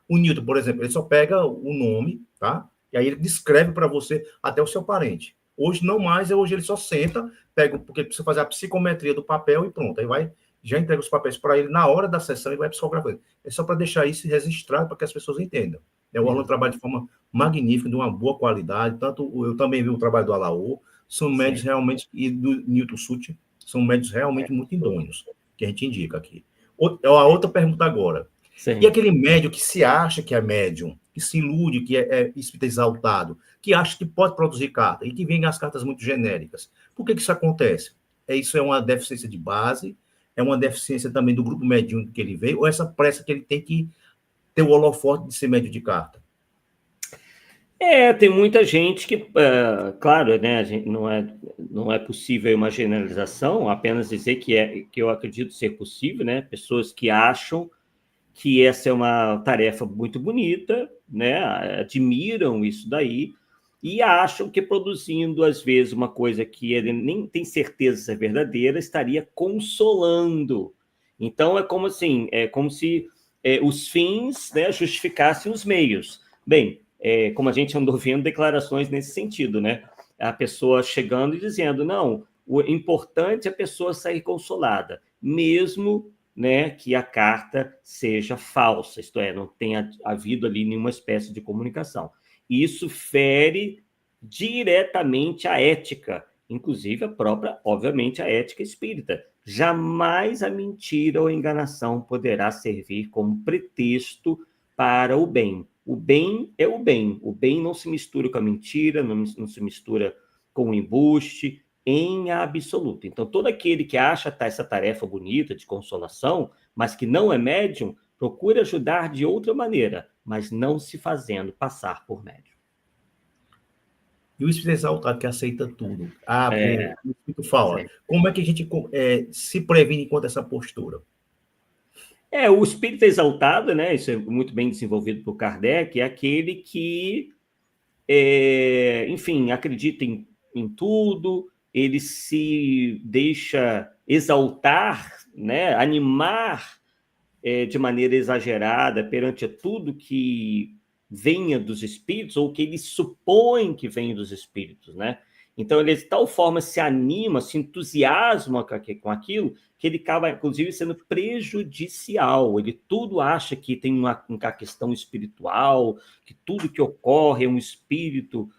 o Newton, por exemplo, ele só pega o nome, tá? E aí ele descreve para você até o seu parente. Hoje não mais, hoje ele só senta, pega, porque ele precisa fazer a psicometria do papel e pronto, aí vai, já entrega os papéis para ele na hora da sessão e vai psicografando. É só para deixar isso registrado para que as pessoas entendam. O Orlando trabalha de forma magnífica, de uma boa qualidade, tanto eu também vi o trabalho do Alaô, são médios realmente, e do Newton Sutti, são médios realmente muito idôneos, que a gente indica aqui. A outra pergunta agora. Sim. E aquele médium que se acha que é médium, que se ilude, que é espírita exaltado, que acha que pode produzir carta, e que vem as cartas muito genéricas. Por que isso acontece? Isso é uma deficiência de base, é uma deficiência também do grupo mediúnico que ele veio, ou essa pressa que ele tem que ter o holofote de ser médium de carta? Tem muita gente que, claro, né, não é possível uma generalização, apenas dizer que eu acredito ser possível, né, pessoas que acham que essa é uma tarefa muito bonita, né, admiram isso daí, e acham que produzindo, às vezes, uma coisa que ele nem tem certeza se é verdadeira, estaria consolando. Então, é como se os fins, né, justificassem os meios. Bem, como a gente andou vendo declarações nesse sentido, né? A pessoa chegando e dizendo, não, o importante é a pessoa sair consolada, mesmo, né, que a carta seja falsa, isto é, não tenha havido ali nenhuma espécie de comunicação. Isso fere diretamente a ética, inclusive a própria, obviamente, a ética espírita. Jamais a mentira ou a enganação poderá servir como pretexto para o bem. O bem é o bem. O bem não se mistura com a mentira, não se mistura com o embuste, em absoluto. Então, todo aquele que acha essa tarefa bonita de consolação, mas que não é médium, procure ajudar de outra maneira, mas não se fazendo passar por médium. E o espírito exaltado que aceita tudo. O espírito fala. Sim. Como é que a gente se previne contra essa postura? O espírito exaltado, né? Isso é muito bem desenvolvido por Kardec, é aquele que, enfim, acredita em tudo, ele se deixa exaltar, né? Animar de maneira exagerada perante tudo que venha dos espíritos ou que ele supõe que vem dos espíritos, né? Então, ele de tal forma se anima, se entusiasma com aquilo, que ele acaba, inclusive, sendo prejudicial. Ele tudo acha que tem uma questão espiritual, que tudo que ocorre é um espírito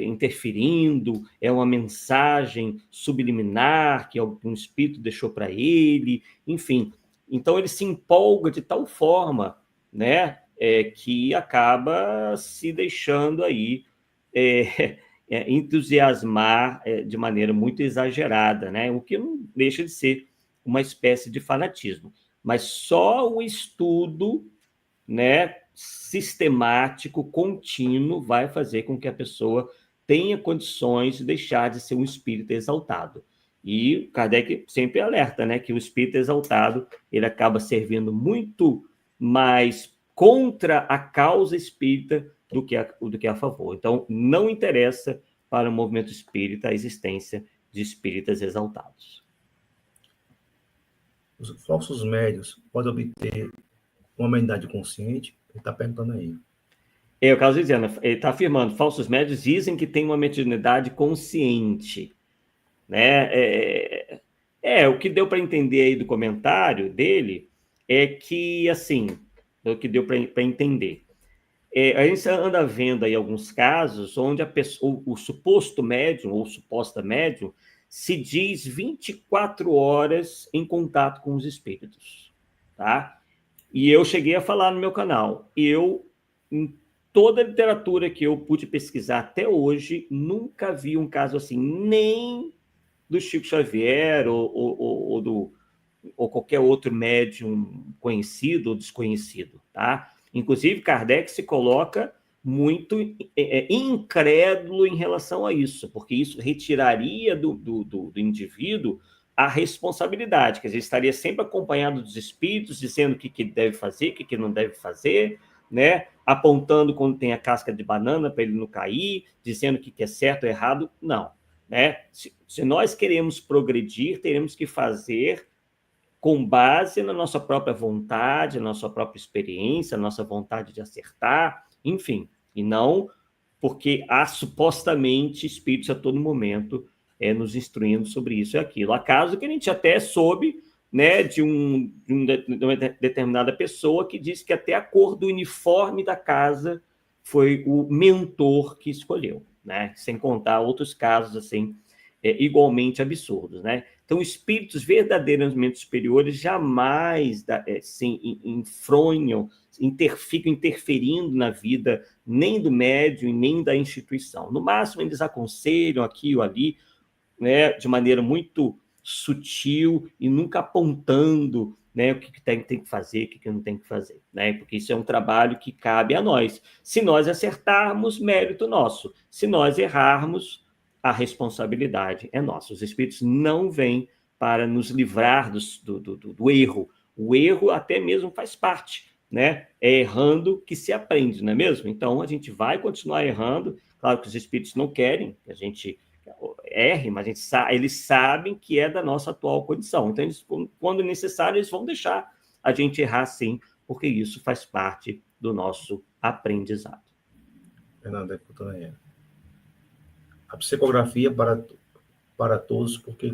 interferindo, é uma mensagem subliminar que um espírito deixou para ele, enfim. Então, ele se empolga de tal forma, né, que acaba se deixando aí entusiasmar de maneira muito exagerada, né? O que não deixa de ser uma espécie de fanatismo. Mas só o estudo, né, sistemático, contínuo, vai fazer com que a pessoa tenha condições de deixar de ser um espírito exaltado. E Kardec sempre alerta, né, que o espírito exaltado ele acaba servindo muito mais contra a causa espírita do que a favor. Então, não interessa para o movimento espírita a existência de espíritas exaltados. Os falsos médios podem obter uma humanidade consciente? Ele está perguntando aí. O Carlos dizendo, ele está afirmando, falsos médios dizem que tem uma mediunidade consciente. Né? O que deu para entender aí do comentário dele é que, assim, o que deu para entender. A gente anda vendo aí alguns casos onde a pessoa, o suposto médium ou suposta médium se diz 24 horas em contato com os espíritos, tá? E eu cheguei a falar no meu canal, em toda a literatura que eu pude pesquisar até hoje, nunca vi um caso assim, nem do Chico Xavier ou qualquer outro médium conhecido ou desconhecido, tá? Inclusive, Kardec se coloca muito incrédulo em relação a isso, porque isso retiraria do indivíduo a responsabilidade, quer dizer, estaria sempre acompanhado dos espíritos, dizendo o que deve fazer, o que não deve fazer, né? Apontando quando tem a casca de banana para ele não cair, dizendo o que é certo ou errado. Não. Né? Se nós queremos progredir, teremos que fazer com base na nossa própria vontade, na nossa própria experiência, na nossa vontade de acertar, enfim, e não porque há supostamente espíritos a todo momento nos instruindo sobre isso e aquilo. Há casos que a gente até soube, né, de uma determinada pessoa que disse que até a cor do uniforme da casa foi o mentor que escolheu, né? Sem contar outros casos assim igualmente absurdos, né? Então, espíritos verdadeiramente superiores jamais se enfronham, ficam interferindo na vida nem do médium nem da instituição. No máximo, eles aconselham aqui ou ali, né, de maneira muito sutil e nunca apontando, né, o que tem que fazer, o que não tem que fazer, né? Porque isso é um trabalho que cabe a nós. Se nós acertarmos, mérito nosso. Se nós errarmos, a responsabilidade é nossa. Os espíritos não vêm para nos livrar do erro. O erro até mesmo faz parte, né? É errando que se aprende, não é mesmo? Então, a gente vai continuar errando. Claro que os espíritos não querem que a gente erre, mas eles sabem que é da nossa atual condição. Então, quando necessário, eles vão deixar a gente errar sim, porque isso faz parte do nosso aprendizado. Fernando, a psicografia para todos, porque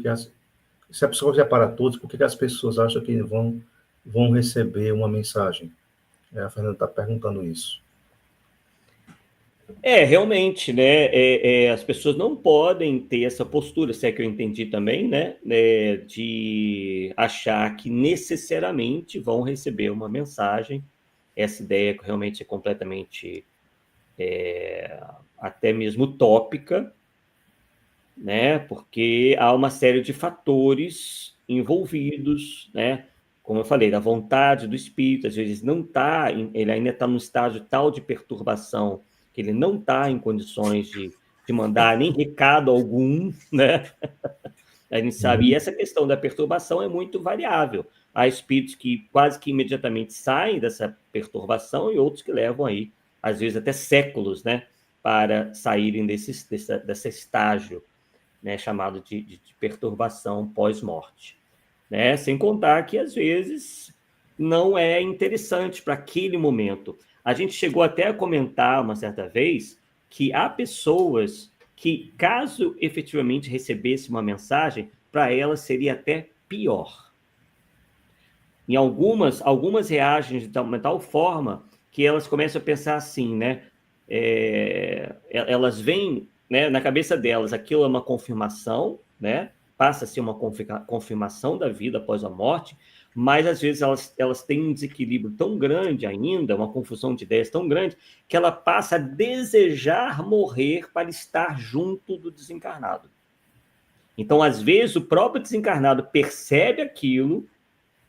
se a psicografia é para todos, por que as pessoas acham que vão receber uma mensagem? A Fernanda está perguntando isso. Realmente, né? As pessoas não podem ter essa postura, se é que eu entendi também, né? De achar que necessariamente vão receber uma mensagem. Essa ideia realmente é completamente até mesmo utópica, né? Porque há uma série de fatores envolvidos, né? Como eu falei, da vontade do espírito, às vezes não está, ele ainda está num estágio tal de perturbação que ele não está em condições de mandar nem recado algum, né? A gente sabe, e essa questão da perturbação é muito variável. Há espíritos que quase que imediatamente saem dessa perturbação e outros que levam aí, às vezes, até séculos, né? Para saírem desse estágio, né, chamado de perturbação pós-morte. Né? Sem contar que, às vezes, não é interessante para aquele momento. A gente chegou até a comentar uma certa vez que há pessoas que, caso efetivamente recebesse uma mensagem, para elas seria até pior. Em algumas reagem de tal forma que elas começam a pensar assim, né? Elas veem, né, na cabeça delas, aquilo é uma confirmação, né? Passa a ser uma confirmação da vida após a morte, mas às vezes elas têm um desequilíbrio tão grande ainda, uma confusão de ideias tão grande, que ela passa a desejar morrer para estar junto do desencarnado. Então, às vezes, o próprio desencarnado percebe aquilo,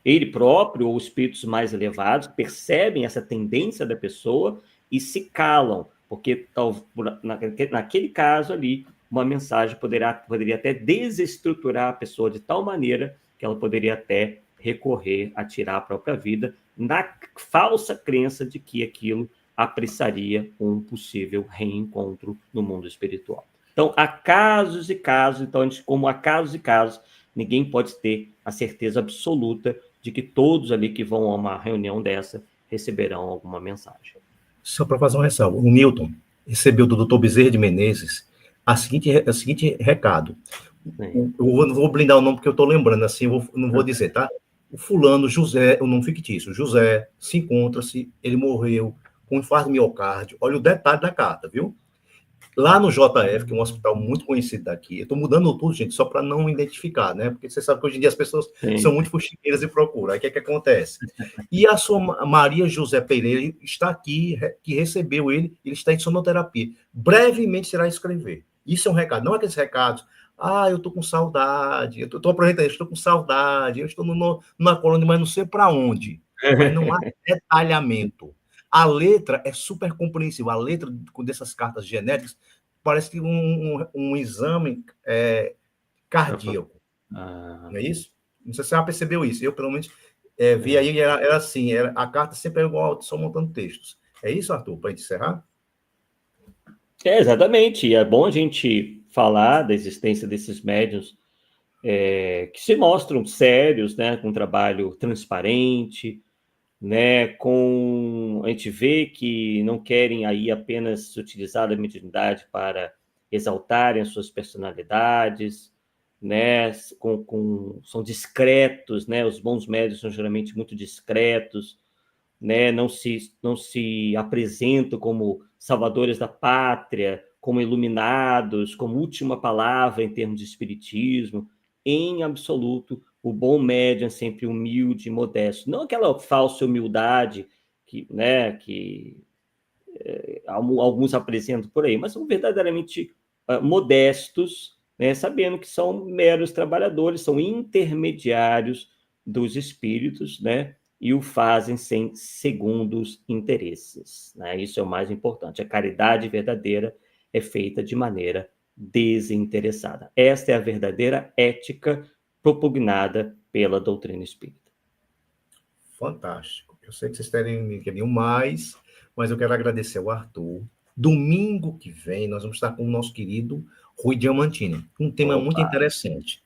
ele próprio ou espíritos mais elevados percebem essa tendência da pessoa e se calam, porque naquele caso ali, uma mensagem poderia até desestruturar a pessoa de tal maneira que ela poderia até recorrer a tirar a própria vida na falsa crença de que aquilo apressaria um possível reencontro no mundo espiritual. Então, há casos e casos, como há casos e casos, ninguém pode ter a certeza absoluta de que todos ali que vão a uma reunião dessa receberão alguma mensagem. Só para fazer uma ressalva, o Milton recebeu do Dr. Bezerra de Menezes o seguinte recado. Eu não vou blindar o nome porque eu estou lembrando, assim, não vou dizer, tá? O fulano, José, o nome fictício, José, se encontra-se, ele morreu com infarto de miocárdio. Olha o detalhe da carta, viu? Lá no JF, que é um hospital muito conhecido daqui, eu estou mudando tudo, gente, só para não identificar, né? Porque você sabe que hoje em dia as pessoas são muito fuxiqueiras e procuram. Aí o que é que acontece? E a sua Maria José Pereira está aqui, que recebeu ele está em sonoterapia. Brevemente será escrever. Isso é um recado, não aqueles recados. Eu estou com saudade, eu estou aproveitando, estou com saudade, eu estou numa colônia, mas não sei para onde. Mas não há detalhamento. A letra é super compreensível. A letra dessas cartas genéticas parece que um exame cardíaco. Não é isso? Não sei se você já percebeu isso. Eu, pelo menos, vi aí, era assim, a carta sempre é igual, só montando textos. É isso, Arthur, para a gente encerrar? Exatamente. E é bom a gente falar da existência desses médiuns que se mostram sérios, né, com um trabalho transparente, né? A gente vê que não querem aí apenas utilizar a mediunidade para exaltarem as suas personalidades, né? São discretos, né? Os bons médios são geralmente muito discretos, né? Não se apresentam como salvadores da pátria, como iluminados, como última palavra em termos de espiritismo. Em absoluto, o bom médium é sempre humilde, modesto. Não aquela falsa humildade que alguns apresentam por aí, mas são verdadeiramente modestos, né, sabendo que são meros trabalhadores, são intermediários dos espíritos, né, e o fazem sem segundos interesses. Né? Isso é o mais importante. A caridade verdadeira é feita de maneira desinteressada. Esta é a verdadeira ética propugnada pela doutrina espírita. Fantástico. Eu sei que vocês queriam mais, mas eu quero agradecer ao Arthur. Domingo que vem, nós vamos estar com o nosso querido Rui Diamantino. Um tema muito Opa! interessante.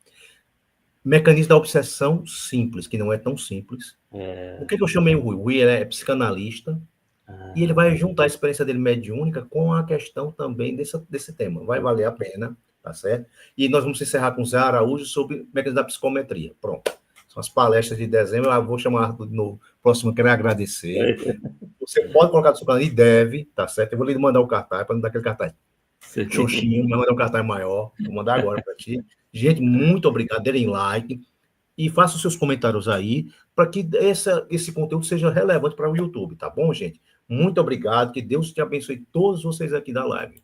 Mecanismo da obsessão simples, que não é tão simples. O que eu chamei o Rui? O Rui é psicanalista e ele vai juntar a experiência dele mediúnica com a questão também desse tema. Vai valer a pena, tá certo? E nós vamos encerrar com o Zé Araújo sobre mecanismo da psicometria. Pronto. São as palestras de dezembro. Eu vou chamar no próximo, quero agradecer. Você pode colocar no seu plano e deve, tá certo? Eu vou lhe mandar o cartaz, para não dar aquele cartaz xoxinho, vai mandar um cartaz maior. Vou mandar agora para ti. Gente, muito obrigado. Deem like e façam seus comentários aí para que esse conteúdo seja relevante para o YouTube, tá bom, gente? Muito obrigado. Que Deus te abençoe todos vocês aqui da live.